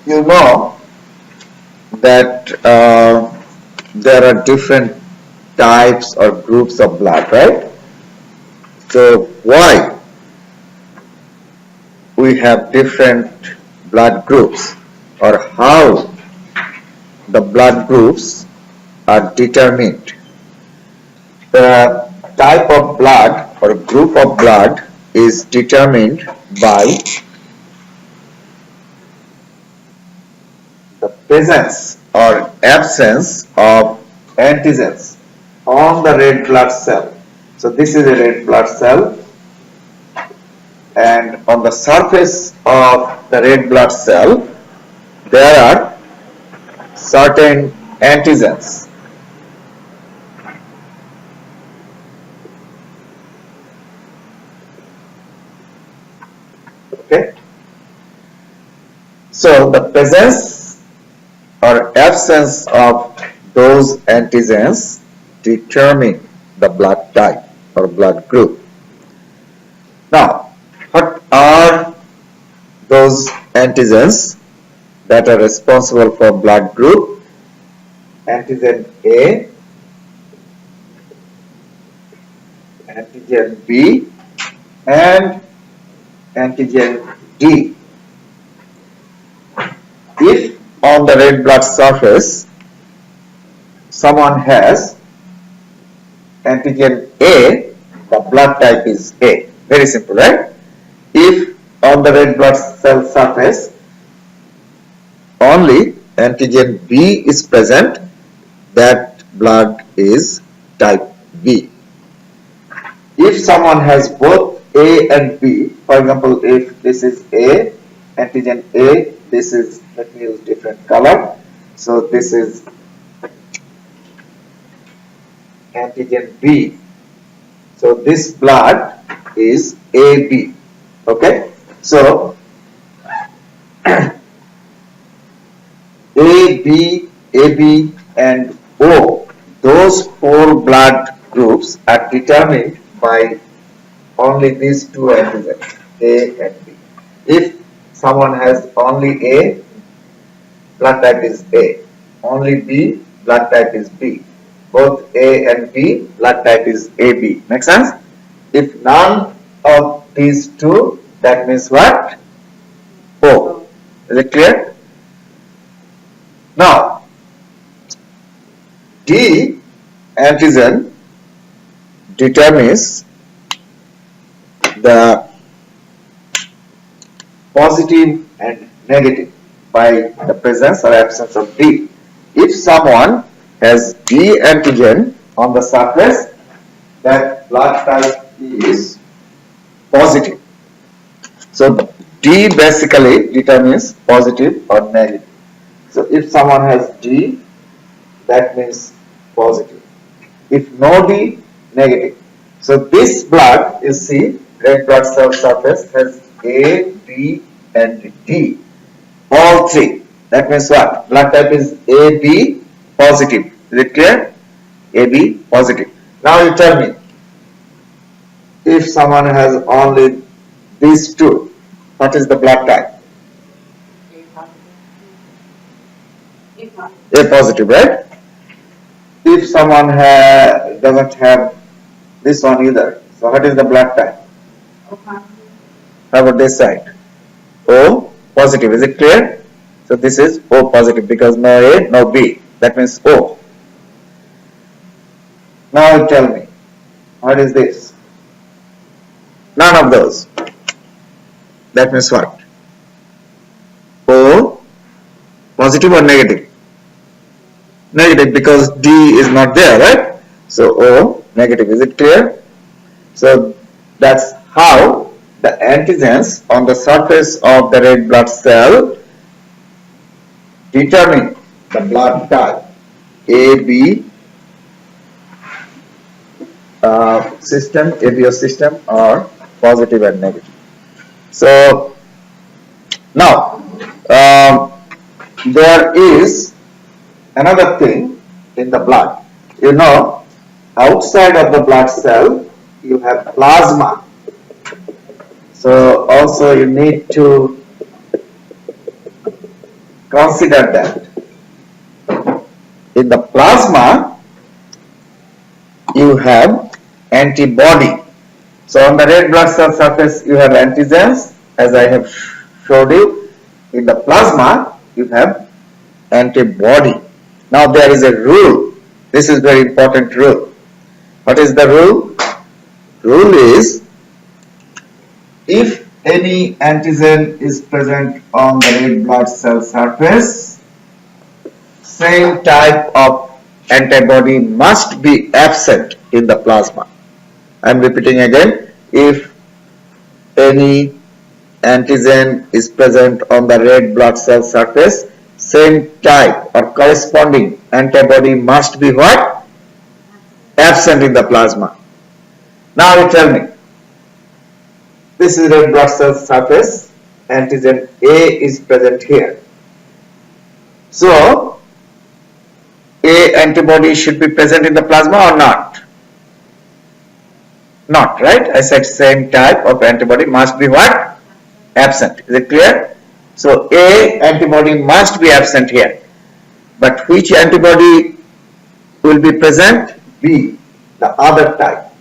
You know that there are different types or groups of blood, right? So why we have different blood groups, or how the blood groups are determined? The type of blood or group of blood is determined by the presence or absence of antigens on the red blood cell. So this is a red blood cell, and on the surface of the red blood cell there are certain antigens. Okay, so the presence or absence of those antigens determine the blood type or blood group. Now, what are those antigens that are responsible for blood group? Antigen A, antigen B, and antigen D. If on the red blood surface someone has antigen A, the blood type is A. Very simple, right? If on the red blood cell surface only antigen B is present, that blood is type B. If someone has both A and B, for example, if this is A, antigen A, this is, let me use different color. So this is antigen B. So this blood is AB. Okay? So AB, and O, those four blood groups are determined by only these two antigens, A and B. If someone has only A, blood type is A. Only B, blood type is B. Both A and B, blood type is AB. Make sense? If none of these two, that means what? O. Is it clear? Now, D antigen determines the positive and negative by the presence or absence of D. If someone has D antigen on the surface, that blood type is positive. So D basically determines positive or negative. So if someone has D, that means positive. If no D, negative. So this blood, you see, red blood cell surface has A, B, and D. All three. That means what? Blood type is AB positive. Is it clear? AB positive. Now you tell me, if someone has only these two, what is the blood type? A positive, right? If someone doesn't have this one either, so what is the blood type? How about this side? O positive. Is it clear? So this is O positive because no A, no B. That means O. Now tell me, what is this? None of those. That means what? O positive or negative? Negative because D is not there, right? So O negative. Is it clear? So that's how the antigens on the surface of the red blood cell determine the blood type. AB system, ABO system, or positive and negative. So now there is another thing in the blood. You know, outside of the blood cell you have plasma. So also you need to consider that in the plasma you have antibody. So on the red blood cell surface you have antigens, as I have showed you. In the plasma you have antibody. Now there is a rule. This is very important rule. What is the rule? Rule is, if any antigen is present on the red blood cell surface, same type of antibody must be absent in the plasma. I am repeating again. If any antigen is present on the red blood cell surface, same type or corresponding antibody must be what? Absent in the plasma. Now you tell me, this is red blood cell surface, antigen A is present here. So A antibody should be present in the plasma or not? Not, right? I said same type of antibody must be what? Absent. Is it clear? So A antibody must be absent here. But which antibody will be present? B, the other type,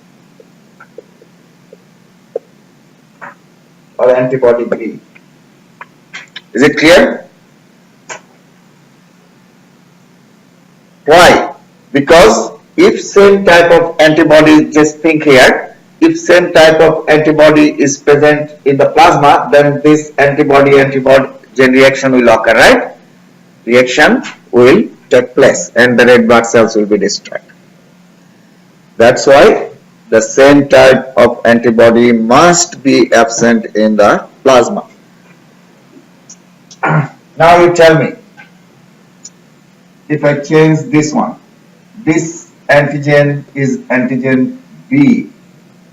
or antibody B. Is it clear? Why? Because if same type of antibody, just think here, if same type of antibody is present in the plasma, then this antibody-antibody reaction will occur, right? Reaction will take place and the red blood cells will be destroyed. That's why the same type of antibody must be absent in the plasma. Now you tell me, if I change this one, this antigen is antigen B.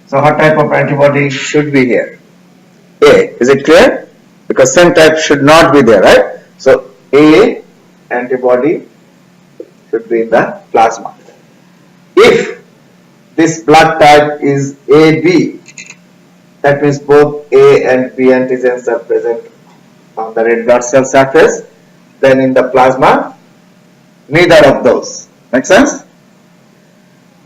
So what type of antibody should be here? A. Is it clear? Because same type should not be there, right? So A antibody should be in the plasma. If this blood type is AB, that means both A and B antigens are present on the red blood cell surface, then in the plasma neither of those. Make sense?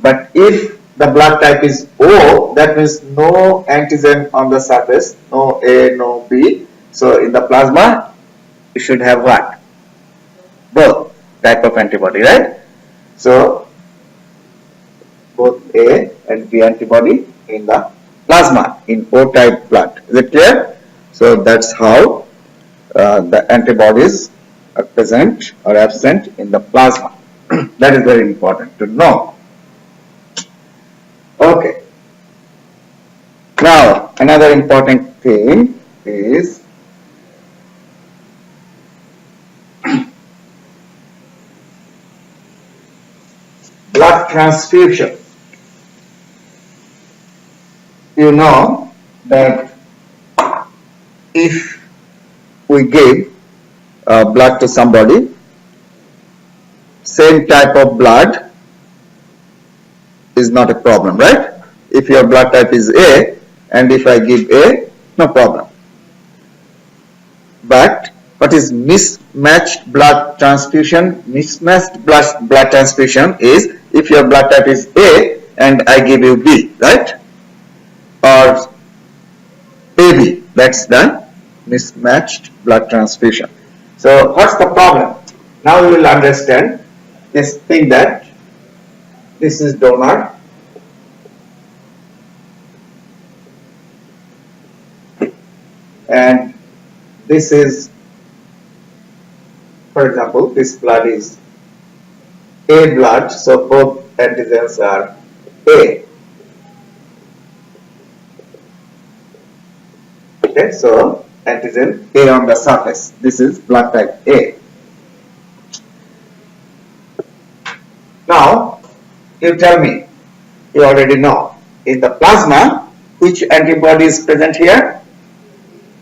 But if the blood type is O, that means no antigen on the surface, no A, no B. So in the plasma, you should have what? Both type of antibody, right? So both A and B antibody in the plasma in O type blood. Is it clear? So that's how the antibodies are present or absent in the plasma. That is very important to know. Okay. Now another important thing is blood transfusion. You know that if we give blood to somebody, same type of blood is not a problem, right? If your blood type is A and if I give A, no problem. But what is mismatched blood transfusion? Mismatched blood transfusion is if your blood type is A and I give you B, right? Or AB, that's the mismatched blood transfusion. So what's the problem? Now you will understand. Just think that this is donor and this is, for example, this blood is A blood, so both antigens are A. Okay, so antigen A on the surface. This is blood type A. Now, you tell me, you already know, in the plasma, which antibody is present here?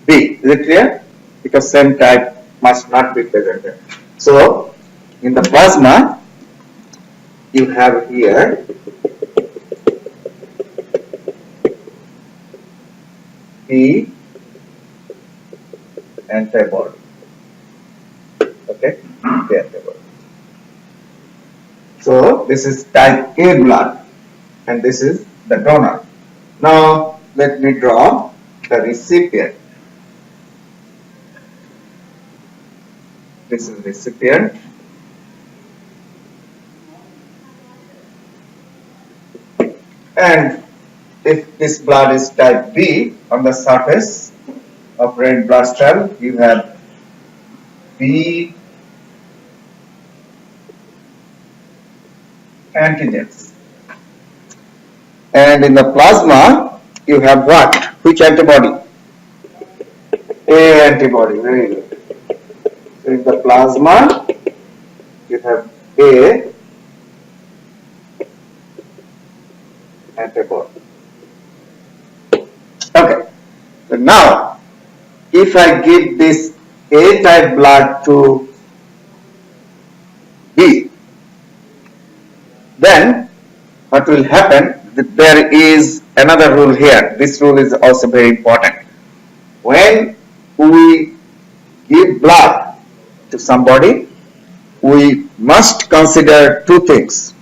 B. Is it clear? Because same type must not be present there. So, in the plasma, you have here B antibody. detect the antibody. So this is type A blood and this is the donor. Now let me draw the recipient. This is recipient. And if this blood is type B, on the surface of red blood cell you have B antigens. And in the plasma you have what? Which antibody? A antibody, very good. So in the plasma you have A antibody. Okay, so now if I give this A type blood to B, then what will happen? There is another rule here. This rule is also very important. When we give blood to somebody, we must consider two things: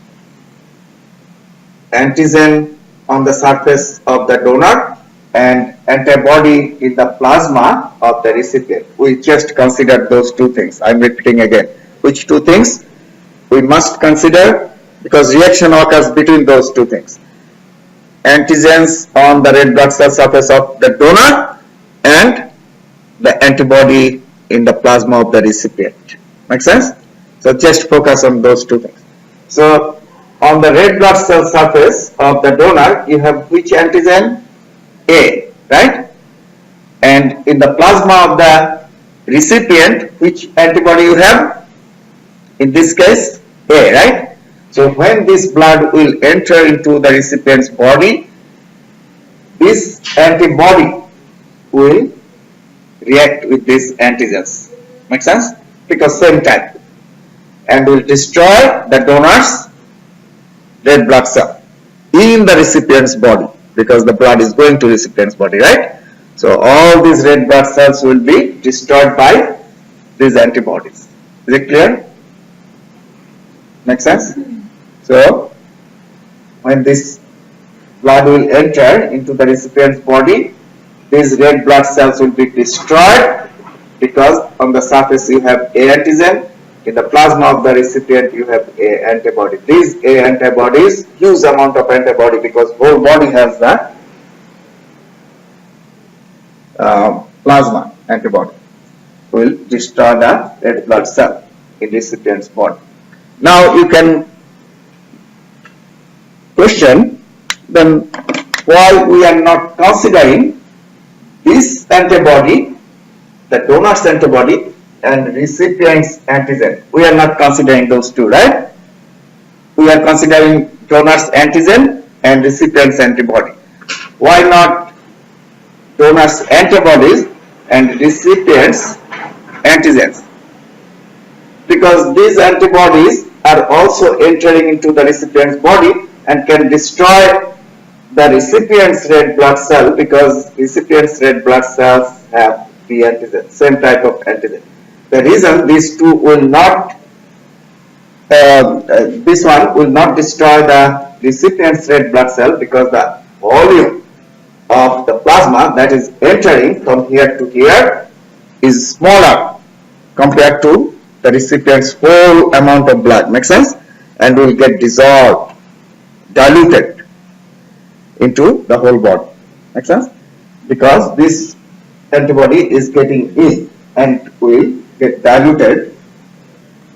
antigen on the surface of the donor and antibody in the plasma of the recipient. We just consider those two things. I'm repeating again. Which two things? We must consider, because reaction occurs between those two things: antigens on the red blood cell surface of the donor and the antibody in the plasma of the recipient. Make sense? So just focus on those two things. So on the red blood cell surface of the donor you have which antigen? A, right? And in the plasma of the recipient, which antibody you have? In this case, A, right? So when this blood will enter into the recipient's body, this antibody will react with these antigens. Make sense? Because same type. And will destroy the donor's red blood cell in the recipient's body, because the blood is going to recipient's body, right? So all these red blood cells will be destroyed by these antibodies. Is it clear? Make sense? So when this blood will enter into the recipient's body, these red blood cells will be destroyed, because on the surface you have A antigen, in the plasma of the recipient you have A antibody. These A antibodies, huge amount of antibody, because whole body has the plasma antibody, will destroy the red blood cell in recipient's body. Now you can question then why we are not considering this antibody, the donor's antibody and recipient's antigen. We are not considering those two, right? We are considering donor's antigen and recipient's antibody. Why not donor's antibodies and recipient's antigens? Because these antibodies are also entering into the recipient's body and can destroy the recipient's red blood cell, because recipient's red blood cells have B antigen, same type of antigen. The reason these two will not, this one will not destroy the recipient's red blood cell, because the volume of the plasma that is entering from here to here is smaller compared to the recipient's whole amount of blood. Make sense? And will get dissolved, diluted into the whole body. Make sense? Because this antibody is getting in and will get diluted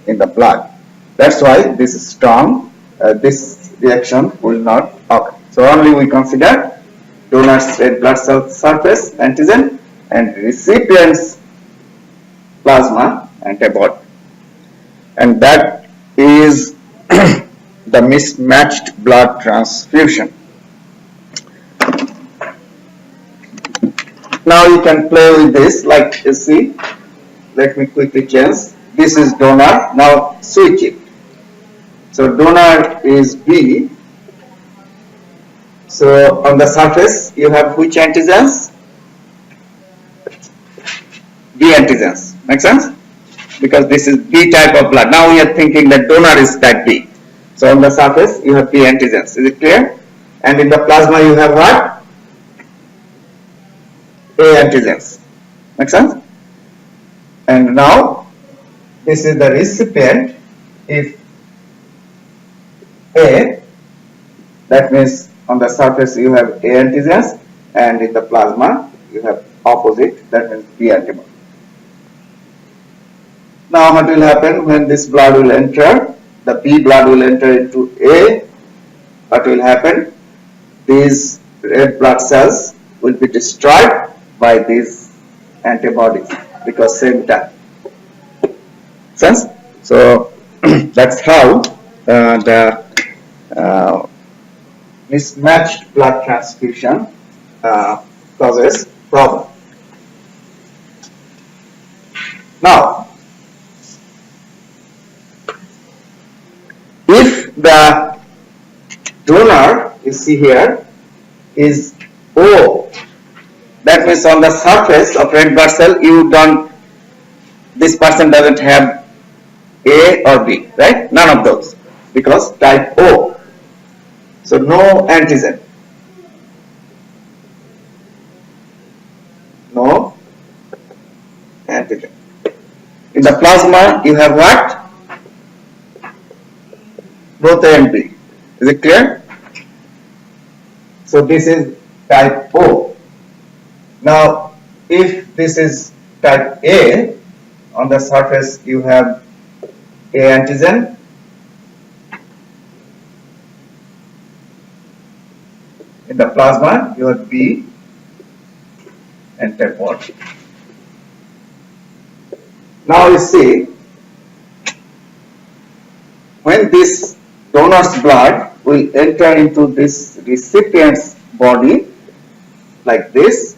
in the blood. That's why this is strong. This reaction will not occur. So only we consider donor's red blood cell surface antigen and recipient's plasma antibody. And that is the mismatched blood transfusion. Now you can play with this, like you see. Let me quickly change. This is donor. Now switch it. So donor is B. So on the surface you have which antigens? B antigens. Make sense? because this is B type of blood. Now we are thinking that donor is type B. So on the surface you have B antigens. Is it clear? And in the plasma you have what? A antigens. Make sense? And now this is the recipient. If A, that means on the surface you have A antigens, and in the plasma you have opposite, that means B antibody. Now what will happen when this blood will enter? The B blood will enter into A. What will happen? These red blood cells will be destroyed by these antibodies because same time. Sense? So that's how the mismatched blood transfusion causes problem. Now, if the donor, you see here, is O, that means on the surface of red blood cell this person doesn't have A or B, right? None of those, because type O. So no antigen. No antigen. In the plasma you have what? Both A and B. Is it clear? So this is type O. Now if this is type A, on the surface you have A antigen, in the plasma you have B antibody. Now you see, when this donor's blood will enter into this recipient's body like this,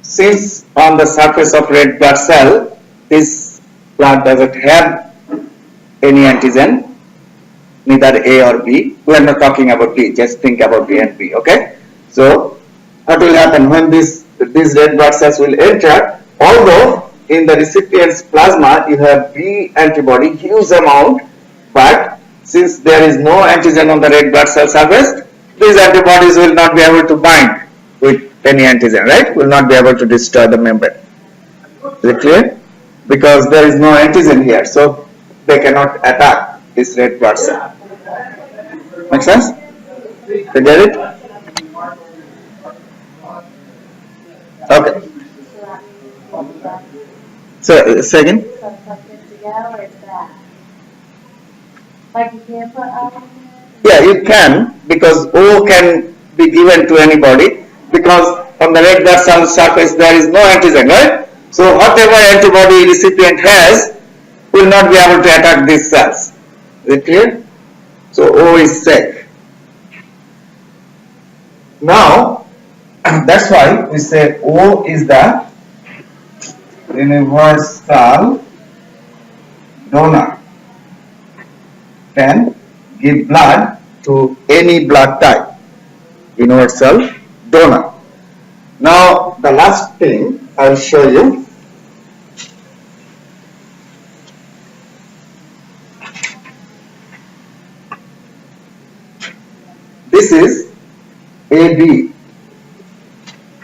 since on the surface of red blood cell this blood doesn't have any antigen, neither A or B. We are not talking about B, just think about B and B, okay? So what will happen when these red blood cells will enter? Although in the recipient's plasma you have B antibody, huge amount, but since there is no antigen on the red blood cell surface, these antibodies will not be able to bind with any antigen, right? Will not be able to destroy the membrane. Is it clear? Because there is no antigen here, so they cannot attack this red blood cell. Make sense? You get it? Okay. So, second? Like you can't put O? Yeah, you can, because O can be given to anybody, because on the red blood cell surface there is no antigen, right? So whatever antibody recipient has will not be able to attack these cells. Is it clear? So O is safe. Now, that's why we say O is the universal donor. Can give blood to any blood type. Universal donor. Now the last thing I will show you. This is AB.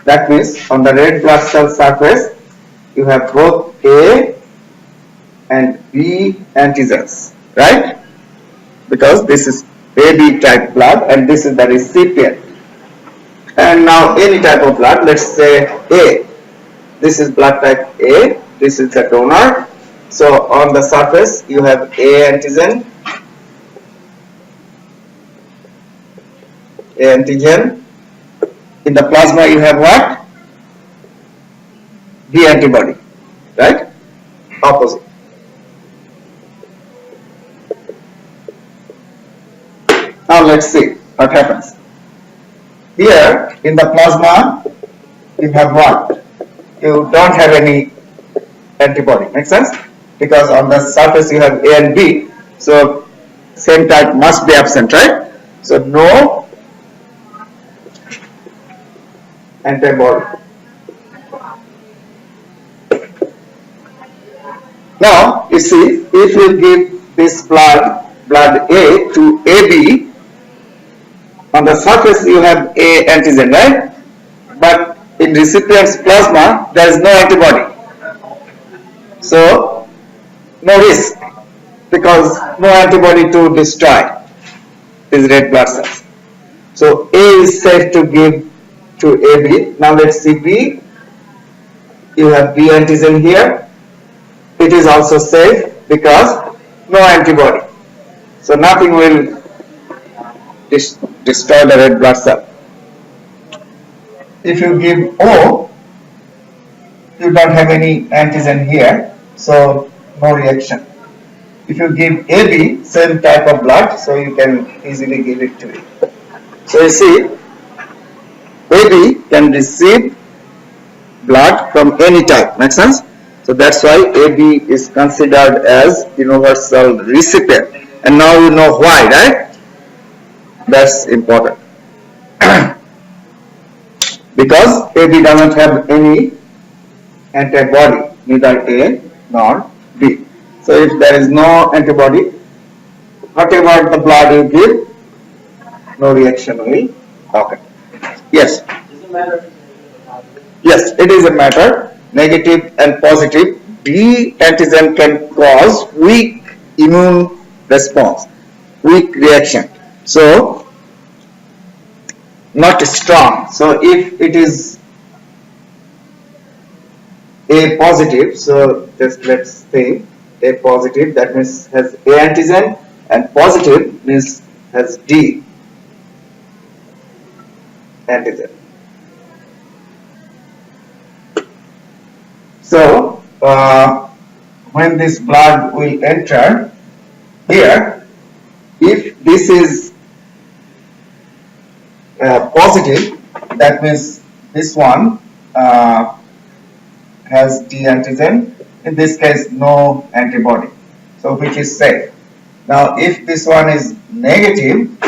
That means on the red blood cell surface you have both A and B antigens, right? Because this is AB type blood and this is the recipient. And now any type of blood, let's say A. This is blood type A, this is the donor. So on the surface you have A antigen, In the plasma you have what? B antibody, right? Opposite. Now let's see what happens. Here in the plasma you have what? You don't have any antibody. Make sense? Because on the surface you have A and B, so same type must be absent, right? So no antibody. Now, you see, if you give this blood A to AB, on the surface you have A antigen, right? But in recipient's plasma, there is no antibody. So, no risk because no antibody to destroy these red blood cells. So, A is safe to give to AB. Now, let's see B. You have B antigen here. It is also safe because no antibody. So, nothing will destroy the red blood cell. If you give O, you don't have any antigen here, so no reaction. If you give AB, same type of blood, so you can easily give it to it. So you see, AB can receive blood from any type, makes sense? So that's why AB is considered as universal recipient. And now you know why, right? That's important. Because AB doesn't have any antibody, neither A nor B. So if there is no antibody, whatever the blood you give, no reaction will occur. Yes. Yes, it is a matter. Negative and positive. B antigen can cause weak immune response, weak reaction. So not strong. So if it is A positive, so just let's think A positive, that means has A antigen, and positive means has D antigen. So when this blood will enter here, if this is positive, that means this one has D antigen. In this case, no antibody, so which is safe. Now, if this one is negative,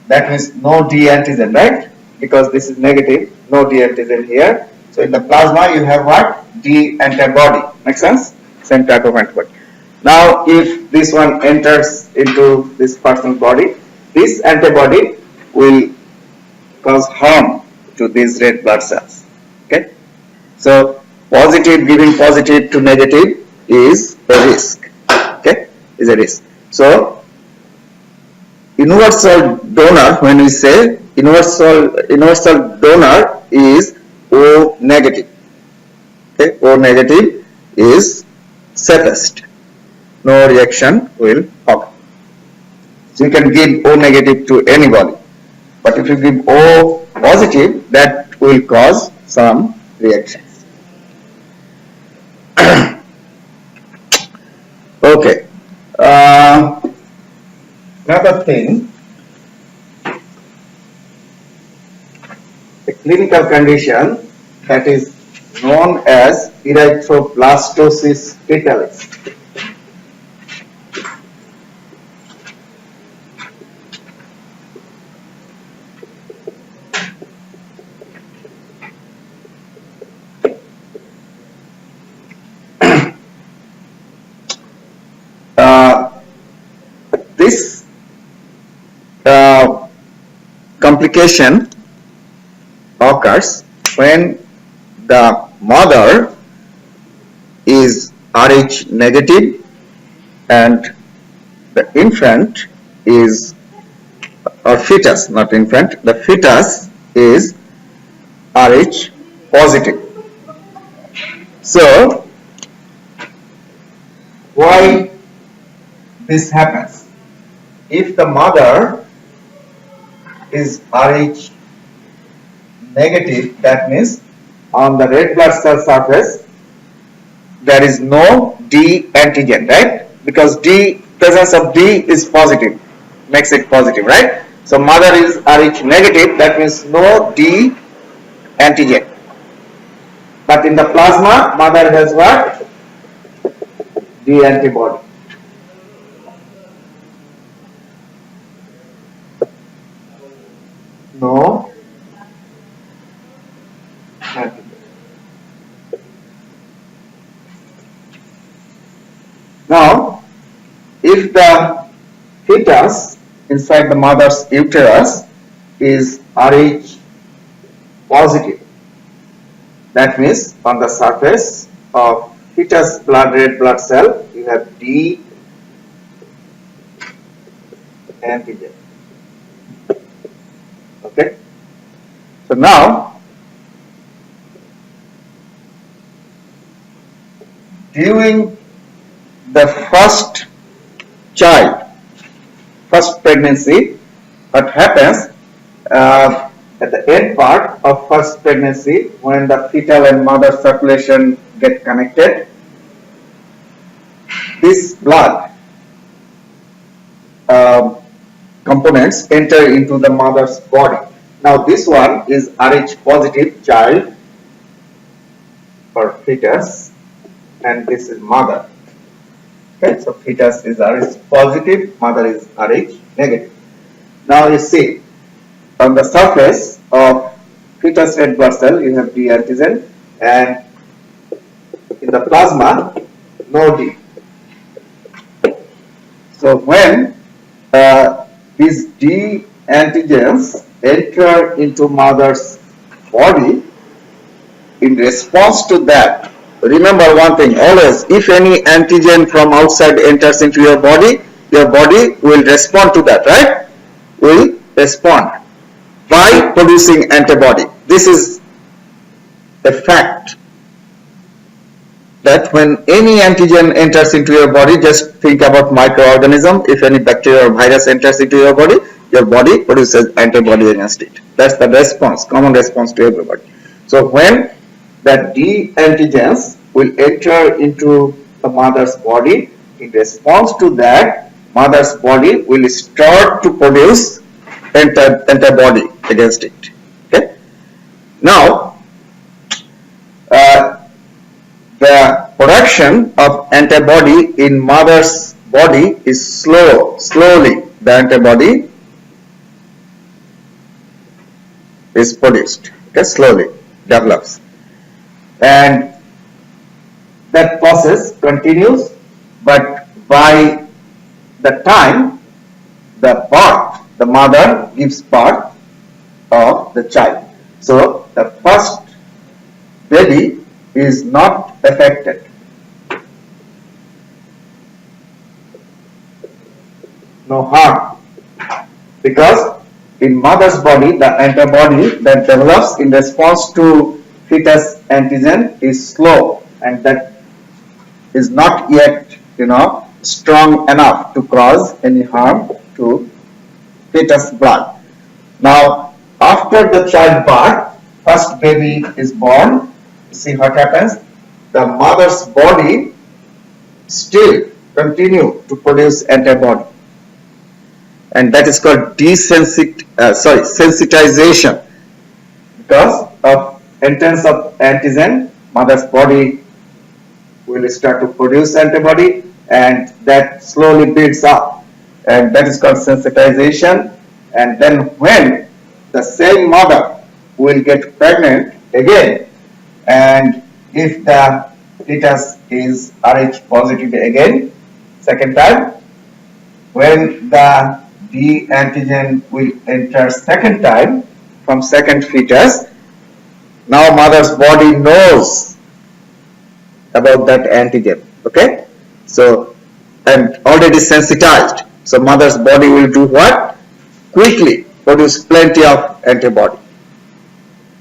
that means no D antigen, right? Because this is negative, no D antigen here. So in the plasma, you have what? D antibody. Make sense? Same type of antibody. Now, if this one enters into this person's body, this antibody will cause harm to these red blood cells. Okay? So, positive giving positive to negative is a risk. Okay? Is a risk. So, universal donor, when we say universal donor is O negative. Okay? O negative is safest. No reaction will occur. So you can give O negative to anybody. But if you give O positive, that will cause some reactions. Okay. Another thing, a clinical condition that is known as erythroblastosis fetalis. This complication occurs when the mother is Rh negative and the infant is, or fetus, not infant, the fetus is Rh positive. So, why this happens? If the mother is Rh negative, that means on the red blood cell surface there is no D antigen, right? Because presence of D is positive, makes it positive, right? So mother is Rh negative, that means no D antigen. But in the plasma, mother has what? D antibody. No antibody. Now, if the fetus inside the mother's uterus is Rh positive, that means on the surface of fetus red blood cell you have D antigen. Okay. So now during the first pregnancy, what happens at the end part of first pregnancy, when the fetal and mother circulation get connected, this blood components enter into the mother's body. Now this one is Rh positive child or fetus, and this is mother. Okay, so fetus is Rh positive, mother is Rh negative. Now you see, on the surface of fetus red blood cell you have D antigen, and in the plasma no D. So when these D antigens enter into mother's body, in response to that, remember one thing always, if any antigen from outside enters into your body will respond to that, right? Will respond by producing antibody. This is a fact, that when any antigen enters into your body, just think about microorganism. If any bacteria or virus enters into your body produces antibody against it. That's the response, common response to everybody. So when that D antigens will enter into the mother's body, in response to that, mother's body will start to produce antibody against it. Okay. Now, the production of antibody in mother's body is slowly the antibody is produced. Okay, slowly develops, and that process continues, but by the time the mother gives birth of the child, so the first baby is not affected. No harm, because in mother's body the antibody that develops in response to fetus antigen is slow, and that is not yet strong enough to cause any harm to fetus blood. Now after the childbirth, first baby is born. See what happens, the mother's body still continue to produce antibody, and that is called sensitization. Because of entrance of antigen, mother's body will start to produce antibody, and that slowly builds up, and that is called sensitization. And then when the same mother will get pregnant again, and if the fetus is Rh positive again, second time, when the D antigen will enter second time from second fetus, now mother's body knows about that antigen. Okay, so and already sensitized, so mother's body will do what? Quickly produce plenty of antibody.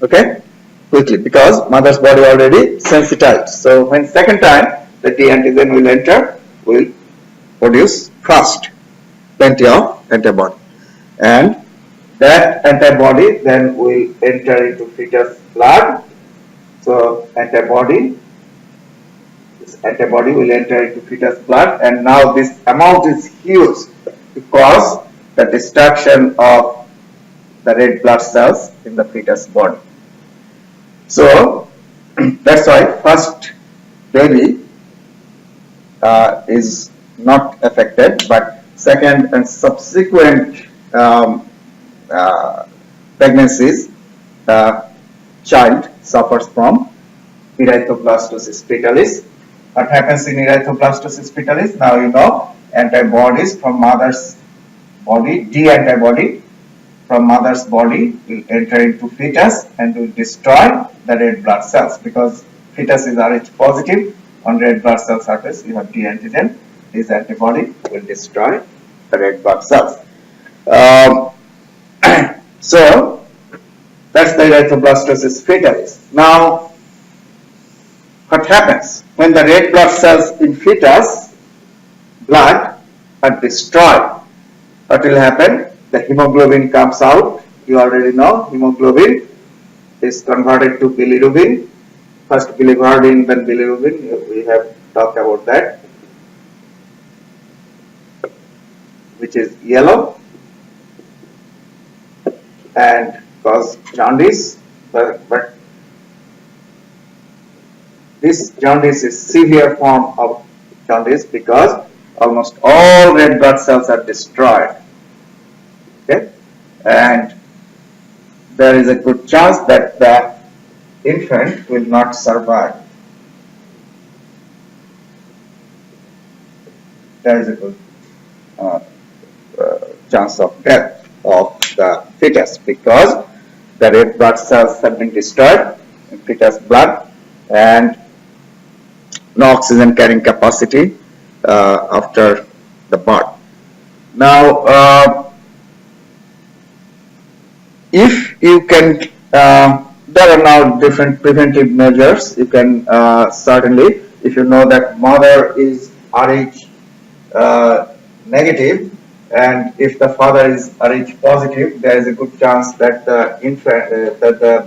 Okay, quickly, because mother's body already sensitized. So when second time the D antigen will enter, will produce fast plenty of antibody, and that antibody then will enter into fetus blood. So this antibody will enter into fetus blood, and now this amount is huge to cause the destruction of the red blood cells in the fetus body. So that's why first baby is not affected, but second and subsequent pregnancies, the child suffers from erythroblastosis fetalis, What happens in erythroblastosis fetalis? Now you know antibodies from mother's body, D antibody from mother's body will enter into fetus and will destroy the red blood cells because fetus is Rh positive. On red blood cell surface you have D antigen. This antibody will destroy the red blood cells. Um, so that's the erythroblastosis fetalis. Now, what happens when the red blood cells in fetus blood are destroyed? What will happen? The hemoglobin comes out. You already know hemoglobin is converted to bilirubin. First biliverdin, then bilirubin. We have talked about that, which is yellow and cause jaundice. But this jaundice is severe form of jaundice because almost all red blood cells are destroyed. Okay, and there is a good chance that the infant will not survive. There is a good chance of death of the fetus because the red blood cells have been destroyed in fetus blood and no oxygen carrying capacity after the birth. Now, if you can, there are now different preventive measures. You can certainly, if you know that mother is Rh negative, and if the father is Rh positive, there is a good chance that the infant, that the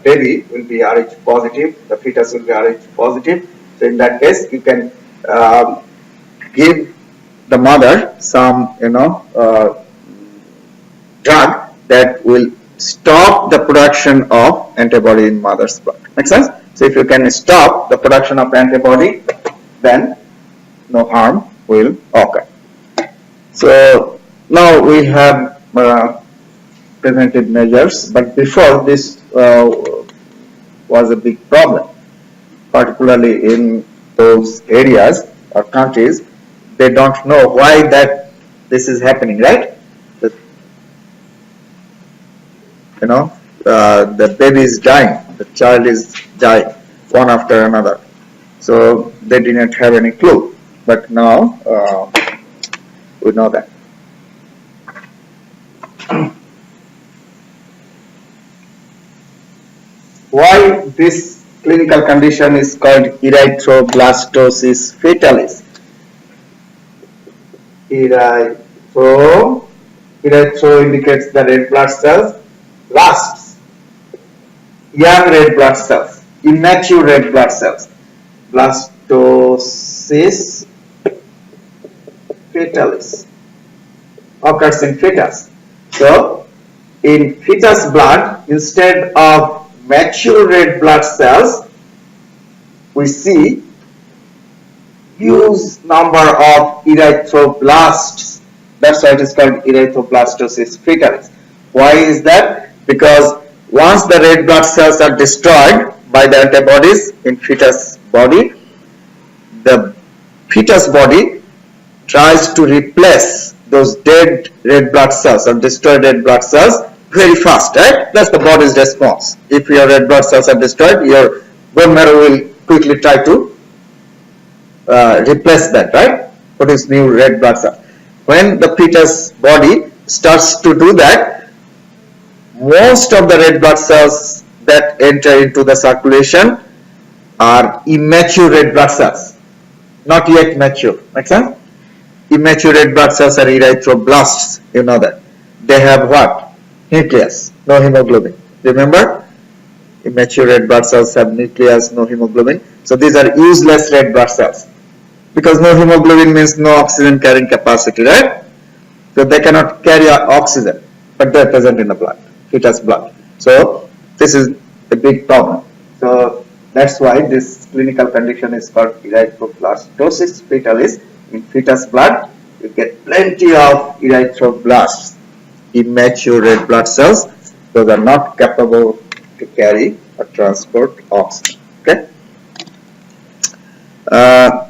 baby will be Rh positive, the fetus will be Rh positive. So in that case, you can give the mother some, drug that will stop the production of antibody in mother's blood. Make sense? So if you can stop the production of antibody, then no harm will occur. So now we have preventive measures, but before this was a big problem, particularly in those areas or countries. They don't know why that this is happening, right? The baby is dying, the child is dying one after another. So they didn't have any clue, but now we know that. Why this clinical condition is called erythroblastosis fetalis? Erythro indicates the red blood cells. Blasts, young red blood cells, immature red blood cells. Blastosis fetalis occurs in fetus. So, in fetus blood, instead of mature red blood cells, we see huge number of erythroblasts. That's why it is called erythroblastosis fetalis. Why is that? Because once the red blood cells are destroyed by the antibodies in fetus body, the fetus body tries to replace those dead red blood cells or destroyed red blood cells very fast, right? That's the body's response. If your red blood cells are destroyed, your bone marrow will quickly try to replace that, right? Produce new red blood cells. When the fetus body starts to do that, most of the red blood cells that enter into the circulation are immature red blood cells, not yet mature. Make sense? Immature red blood cells are erythroblasts. You know that. They have what? Nucleus, no hemoglobin. Remember? Immature red blood cells have nucleus, no hemoglobin. So these are useless red blood cells. Because no hemoglobin means no oxygen carrying capacity, right? So they cannot carry oxygen, but they are present in the blood, fetus blood. So this is a big problem. So that's why this clinical condition is called erythroblastosis fetalis. In fetus blood, you get plenty of erythroblasts, immature red blood cells. Those are not capable to carry or transport oxygen. Okay. Uh,